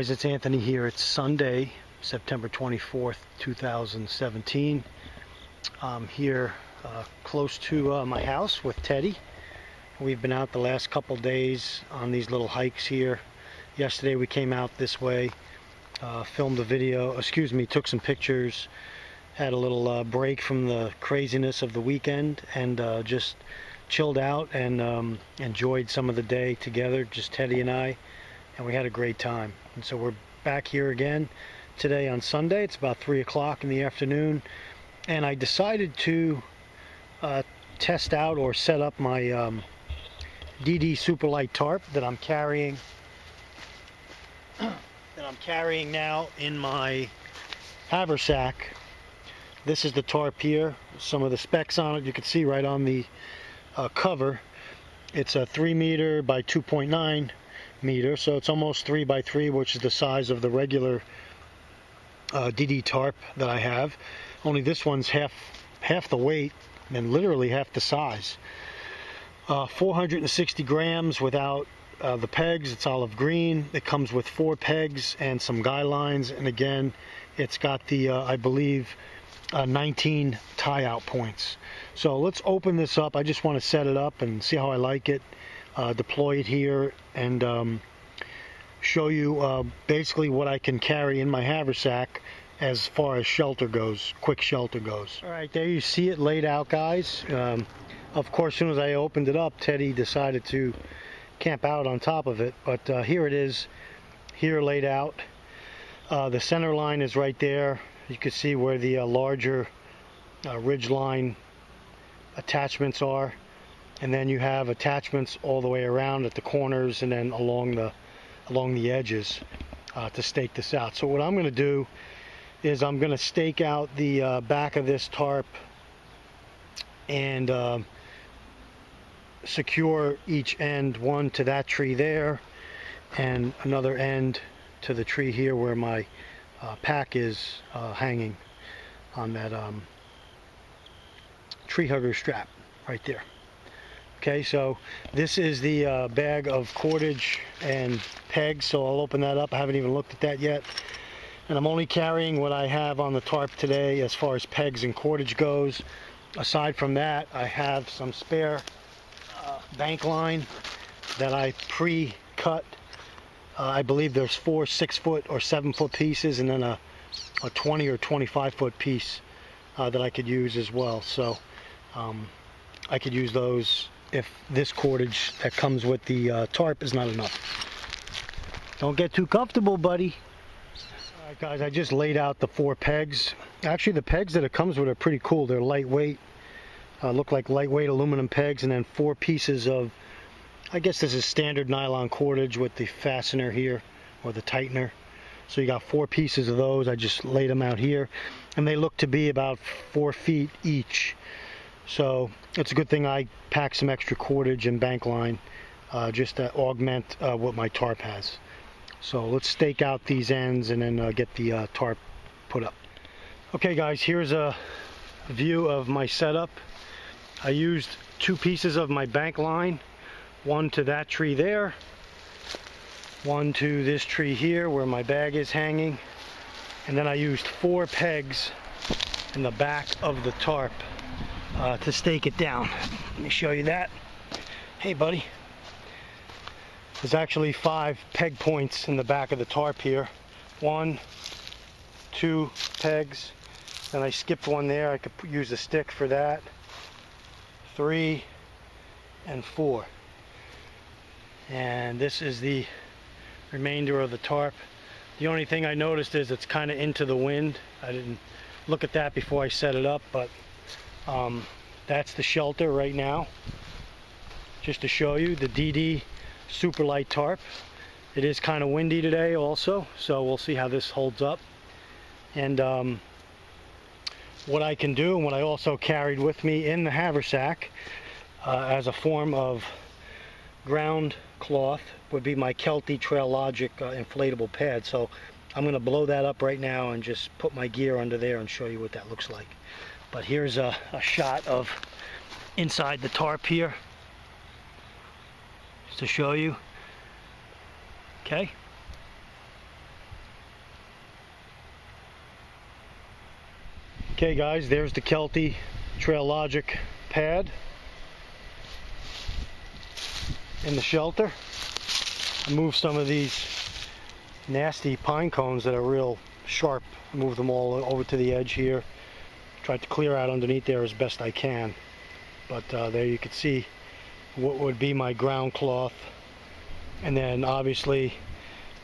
guys, it's Anthony here. It's Sunday, September 24th, 2017. I'm here close to my house with Teddy. We've been out the last couple days on these little hikes here. Yesterday we came out this way, filmed a video, took some pictures, had a little break from the craziness of the weekend, and just chilled out and enjoyed some of the day together, just Teddy and I, and we had a great time. And so we're back here again today on Sunday. It's about 3 o'clock in the afternoon, and I decided to test out or set up my DD SuperLight Tarp that I'm carrying now in my haversack. This is the tarp here. Some of the specs on it you can see right on the cover. It's a 3 meter by 2.9 meter, so it's almost 3 by 3, which is the size of the regular DD tarp that I have. Only this one's half the weight and literally half the size. 460 grams without the pegs. It's olive green. It comes with 4 pegs and some guy lines, and again it's got the I believe 19 tie out points. So let's open this up. I just want to set it up and see how I like it, deploy it here, and show you basically what I can carry in my haversack as far as shelter goes, quick shelter goes. Alright, there you see it laid out, guys. Of course, as soon as I opened it up, Teddy decided to camp out on top of it, but here it is, here laid out. The center line is right there. You can see where the larger ridge line attachments are, and then you have attachments all the way around at the corners and then along the edges to stake this out. So what I'm going to do is I'm going to stake out the back of this tarp and secure each end, one to that tree there and another end to the tree here where my pack is hanging on that tree hugger strap right there. Okay, so this is the bag of cordage and pegs, so I'll open that up. I haven't even looked at that yet, and I'm only carrying what I have on the tarp today as far as pegs and cordage goes. Aside from that, I have some spare bank line that I pre-cut. I believe there's 4 6-foot or 7-foot pieces, and then a 20 or 25-foot piece that I could use as well. So I could use those if this cordage that comes with the tarp is not enough. Don't get too comfortable, buddy. Alright guys, I just laid out the 4 pegs. Actually, the pegs that it comes with are pretty cool. They're lightweight, look like lightweight aluminum pegs, and then 4 pieces of, I guess this is standard nylon cordage with the fastener here, or the tightener. So you got 4 pieces of those. I just laid them out here, and they look to be about 4 feet each. So it's a good thing I packed some extra cordage and bank line just to augment what my tarp has. So let's stake out these ends and then get the tarp put up. Okay guys, here's a view of my setup. I used 2 pieces of my bank line, one to that tree there, one to this tree here where my bag is hanging, and then I used 4 pegs in the back of the tarp to stake it down. Let me show you that. Hey buddy, there's actually 5 peg points in the back of the tarp here. 1, 2 pegs, then I skipped one there. I could use a stick for that. 3 and 4, and this is the remainder of the tarp. The only thing I noticed is it's kind of into the wind. I didn't look at that before I set it up, but that's the shelter right now. Just to show you the DD SuperLight Tarp. It is kind of windy today also, so we'll see how this holds up. And what I can do, and what I also carried with me in the haversack as a form of ground cloth, would be my Kelty Trail Logic inflatable pad. So I'm going to blow that up right now and just put my gear under there and show you what that looks like. But here's a shot of inside the tarp here, just to show you. Okay, Okay guys, there's the Coyote Trail Logic pad in the shelter. I moved some of these nasty pine cones that are real sharp. I moved them all over to the edge here. Tried to clear out underneath there as best I can. But there you can see what would be my ground cloth. And then obviously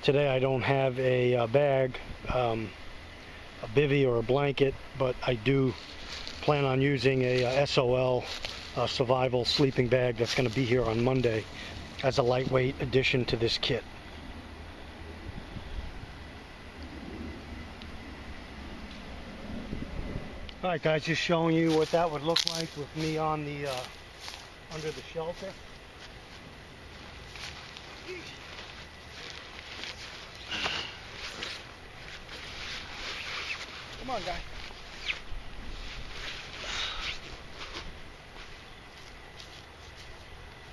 today I don't have a bag, a bivvy or a blanket, but I do plan on using a SOL survival sleeping bag that's going to be here on Monday as a lightweight addition to this kit. Alright guys, just showing you what that would look like with me on the under the shelter. Come on, guy.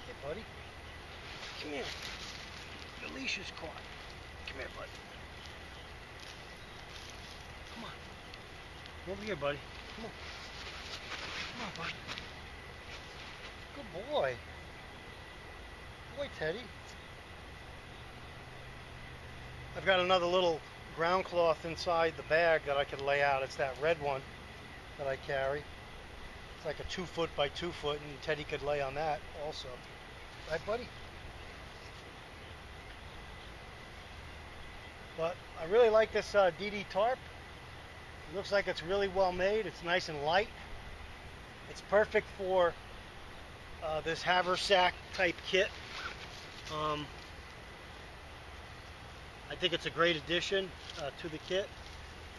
Hey, buddy. Come here. Your leash is caught. Come here, buddy. Come on. Over here, buddy. Come on. Come on, buddy. Good boy. Boy, Teddy. I've got another little ground cloth inside the bag that I could lay out. It's that red one that I carry. It's like a 2 foot by 2 foot, and Teddy could lay on that also. Right, buddy? But I really like this DD tarp. It looks like it's really well made. It's nice and light. It's perfect for this haversack type kit. I think it's a great addition to the kit,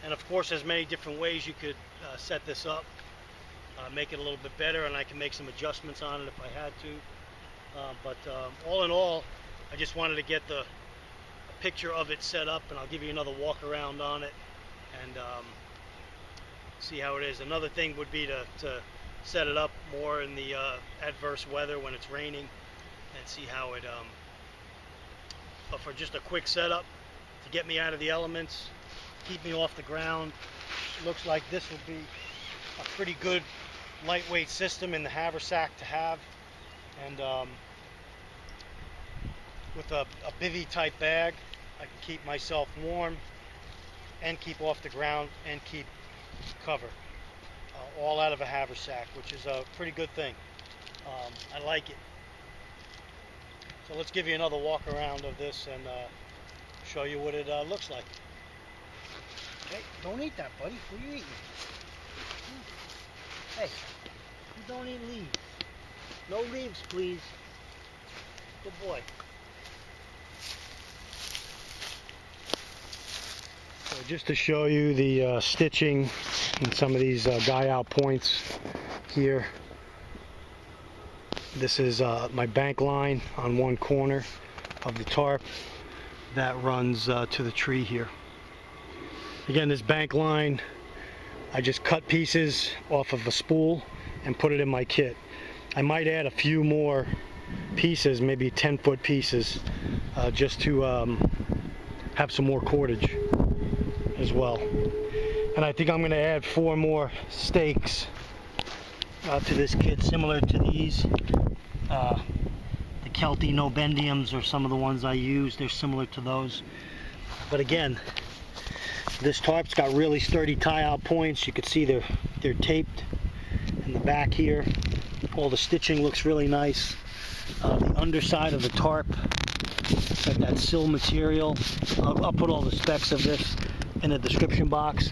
and of course there's many different ways you could set this up, make it a little bit better, and I can make some adjustments on it if I had to, but all in all, I just wanted to get a picture of it set up, and I'll give you another walk around on it and see how it is. Another thing would be to set it up more in the adverse weather when it's raining and see how it but for just a quick setup to get me out of the elements, keep me off the ground, looks like this will be a pretty good lightweight system in the haversack to have. And with a bivvy type bag, I can keep myself warm and keep off the ground and keep cover, all out of a haversack, which is a pretty good thing. I like it. So let's give you another walk around of this and show you what it looks like. Hey, don't eat that, buddy. What are you eating? Hey, you don't eat leaves. No leaves, please. Good boy. So just to show you the stitching and some of these guy out points here. This is my bank line on one corner of the tarp that runs to the tree here. Again, this bank line, I just cut pieces off of a spool and put it in my kit. I might add a few more pieces, maybe 10-foot pieces, just to have some more cordage as well. And I think I'm going to add 4 more stakes to this kit, similar to these. The Coyote no-bendiums are some of the ones I use. They're similar to those. But again, this tarp's got really sturdy tie-out points. You can see they're taped in the back here. All the stitching looks really nice. The underside of the tarp, it's got that sill material. I'll put all the specs of this in the description box.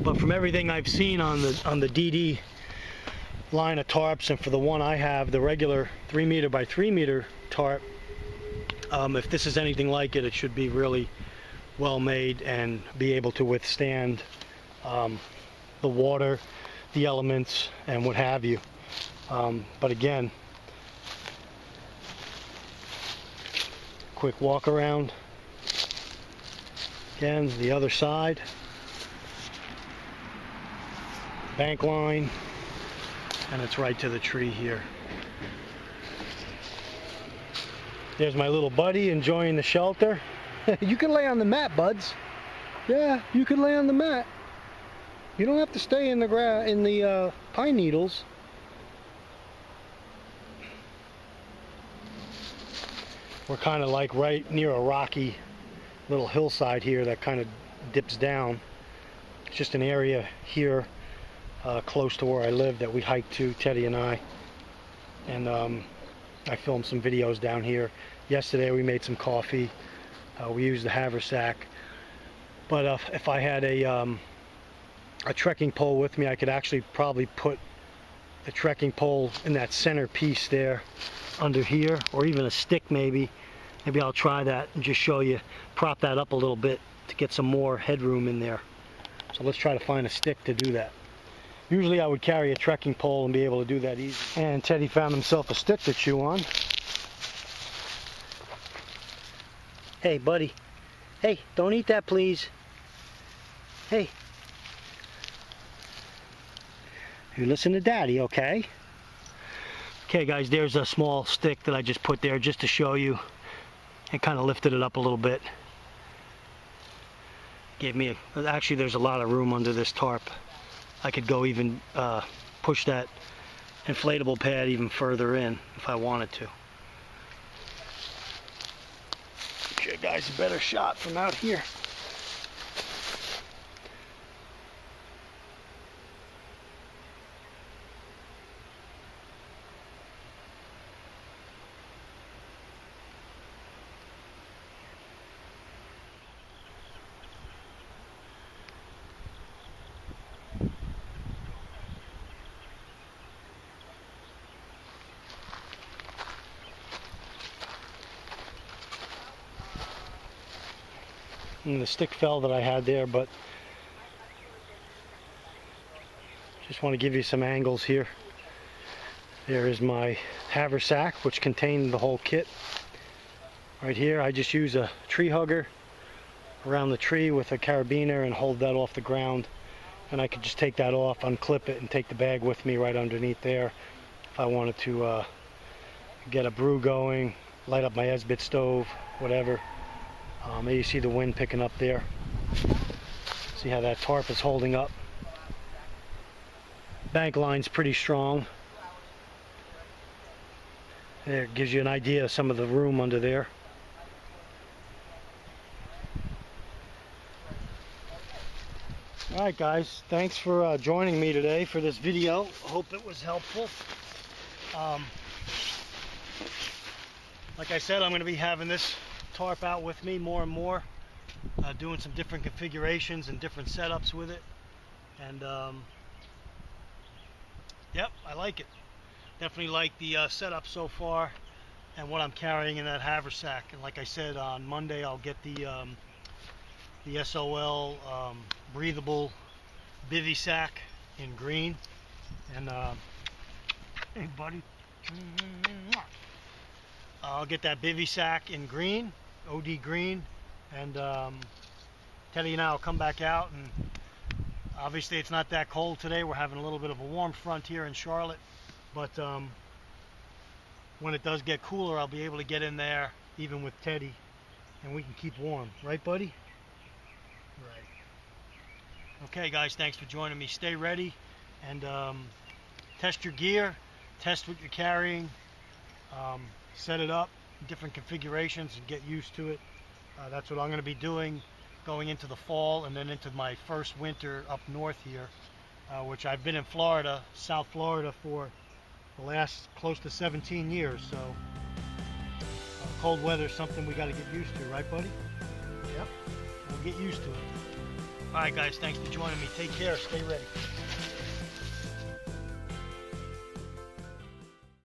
But from everything I've seen on the DD line of tarps, and for the one I have, the regular 3 meter by 3 meter tarp, if this is anything like it, it should be really well made and be able to withstand the water, the elements, and what have you. But again, quick walk around. Again, the other side, bank line, and it's right to the tree here. There's my little buddy enjoying the shelter. You can lay on the mat, buds. Yeah, you can lay on the mat. You don't have to stay in the pine needles. We're kind of like right near a rocky little hillside here that kind of dips down. It's just an area here close to where I live that we hiked to, Teddy and I. And I filmed some videos down here. Yesterday we made some coffee. We used the haversack. But if I had a trekking pole with me, I could actually probably put the trekking pole in that center piece there under here, or even a stick maybe. Maybe I'll try that and just show you, prop that up a little bit to get some more headroom in there. So let's try to find a stick to do that. Usually I would carry a trekking pole and be able to do that easy. And Teddy found himself a stick to chew on. Hey buddy, hey, don't eat that please. Hey. You listen to Daddy, okay? Okay guys, there's a small stick that I just put there just to show you. And kind of lifted it up a little bit. Gave me actually there's a lot of room under this tarp. I could go even push that inflatable pad even further in if I wanted to. Give you guys a better shot from out here. And the stick fell that I had there, but just want to give you some angles here. There is my haversack, which contained the whole kit. Right here, I just use a tree hugger around the tree with a carabiner and hold that off the ground. And I could just take that off, unclip it, and take the bag with me right underneath there. If I wanted to get a brew going, light up my Esbit stove, whatever. Maybe you see the wind picking up there. See how that tarp is holding up. Bank line's pretty strong. There, it gives you an idea of some of the room under there. Alright guys, thanks for joining me today for this video. Hope it was helpful. Like I said, I'm going to be having this tarp out with me more and more, doing some different configurations and different setups with it. And yep, I like it. Definitely like the setup so far and what I'm carrying in that haversack. And like I said, on Monday I'll get the SOL breathable bivy sack in green. And hey buddy, I'll get that bivy sack in green, OD green, and Teddy and I will come back out. And obviously it's not that cold today. We're having a little bit of a warm front here in Charlotte, but when it does get cooler, I'll be able to get in there even with Teddy, and we can keep warm, right buddy? Right. Okay guys, thanks for joining me. Stay ready and test your gear, test what you're carrying, set it up, different configurations, and get used to it. That's what I'm going to be doing going into the fall and then into my first winter up north here, which I've been in Florida, South Florida, for the last close to 17 years. So cold weather is something we got to get used to, right buddy? Yep, we'll get used to it. Alright guys, thanks for joining me. Take care, stay ready.